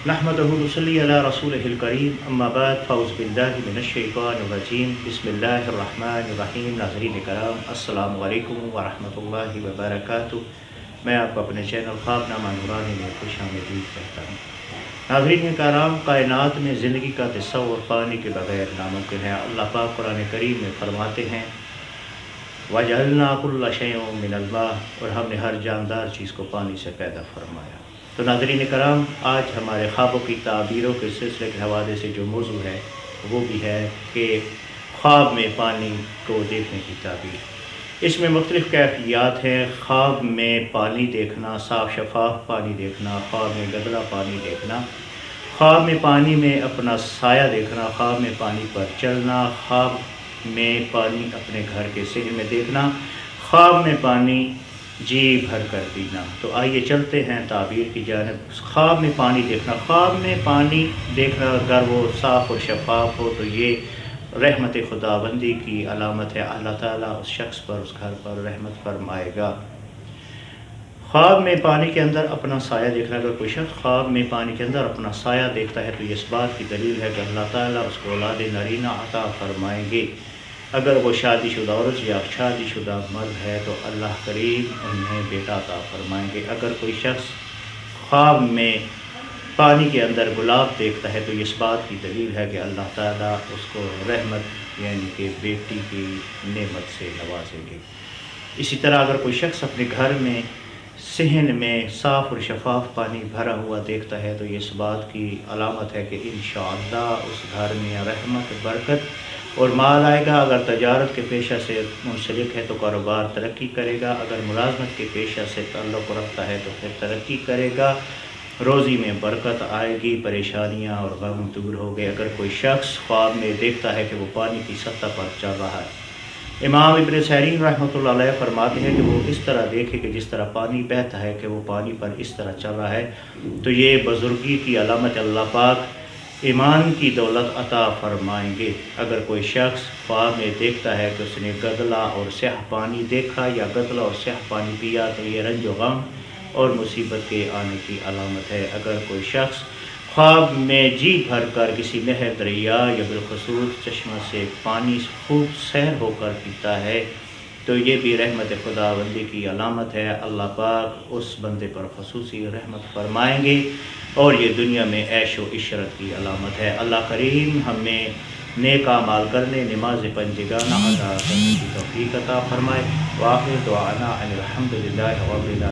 نحمدہ ونصلی علی رسولہ الکریم اما بعد فاعوذ باللہ من الشیطان الرجیم بسم اللہ الرحمن الرحیم۔ ناظرین کرام السلام علیکم ورحمۃ اللہ وبرکاتہ۔ میں آپ کو اپنے چینل خواب نامہ نورانی میں خوش آمدید کہتا ہوں۔ ناظرین کرام، کائنات میں زندگی کا تصور پانی کے بغیر ناممکن ہے۔ اللہ پاک قرآن کریم میں فرماتے ہیں وَجَعَلْنَا كُلَّ شَيْءٍ مِّنَ الْمَاءِ، اور ہم نے ہر جاندار چیز کو پانی سے پیدا فرمایا۔ تو ناظرین کرام، آج ہمارے خوابوں کی تعبیروں کے سلسلے کے حوالے سے جو موضوع ہے وہ بھی ہے کہ خواب میں پانی کو دیکھنے کی تعبیر۔ اس میں مختلف کیفیات ہیں۔ خواب میں پانی دیکھنا، صاف شفاف پانی دیکھنا، خواب میں گدلا پانی دیکھنا، خواب میں پانی میں اپنا سایہ دیکھنا، خواب میں پانی پر چلنا، خواب میں پانی اپنے گھر کے سہن میں دیکھنا، خواب میں پانی جی بھر کر پینا۔ تو آئیے چلتے ہیں تعبیر کی جانب۔ خواب میں پانی دیکھنا، خواب میں پانی دیکھنا اگر وہ صاف اور شفاف ہو تو یہ رحمت خداوندی کی علامت ہے۔ اللہ تعالیٰ اس شخص پر، اس گھر پر رحمت فرمائے گا۔ خواب میں پانی کے اندر اپنا سایہ دیکھنا، اگر کوئی شخص خواب میں پانی کے اندر اپنا سایہ دیکھتا ہے تو یہ اس بات کی دلیل ہے کہ اللہ تعالیٰ اس کو اولاد نرینہ عطا فرمائیں گے۔ اگر وہ شادی شدہ عورت یا شادی شدہ مرد ہے تو اللہ کریم انہیں بیٹا عطا فرمائیں گے۔ اگر کوئی شخص خواب میں پانی کے اندر گلاب دیکھتا ہے تو یہ اس بات کی دلیل ہے کہ اللہ تعالیٰ اس کو رحمت یعنی کہ بیٹی کی نعمت سے نوازیں گے۔ اسی طرح اگر کوئی شخص اپنے گھر میں صحن میں صاف اور شفاف پانی بھرا ہوا دیکھتا ہے تو یہ اس بات کی علامت ہے کہ انشاءاللہ اس گھر میں رحمت، برکت اور مال آئے گا۔ اگر تجارت کے پیشہ سے منسلک ہے تو کاروبار ترقی کرے گا، اگر ملازمت کے پیشہ سے تعلق رکھتا ہے تو پھر ترقی کرے گا، روزی میں برکت آئے گی، پریشانیاں اور غم دور ہو گئے۔ اگر کوئی شخص خواب میں دیکھتا ہے کہ وہ پانی کی سطح پر چل رہا ہے، امام ابن سیرین رحمۃ اللہ علیہ فرماتے ہیں کہ وہ اس طرح دیکھے کہ جس طرح پانی بہتا ہے کہ وہ پانی پر اس طرح چل رہا ہے تو یہ بزرگی کی علامت اللہ پاک ایمان کی دولت عطا فرمائیں گے۔ اگر کوئی شخص خواب میں دیکھتا ہے کہ اس نے گدلا اور سیاہ پانی دیکھا یا گدلا اور سیاہ پانی پیا تو یہ رنج و غم اور مصیبت کے آنے کی علامت ہے۔ اگر کوئی شخص خواب میں جی بھر کر کسی نہر، دریا یا بالخصوص چشمہ سے پانی خوب سیر ہو کر پیتا ہے تو یہ بھی رحمت خداوندی کی علامت ہے۔ اللہ پاک اس بندے پر خصوصی رحمت فرمائیں گے اور یہ دنیا میں عیش و عشرت کی علامت ہے۔ اللہ کریم ہمیں نیک اعمال کرنے، نماز پنجگانہ ادا کرنے کی توفیق عطا فرمائے۔ وآخر دعوانا ان الحمد للہ رب العالمین۔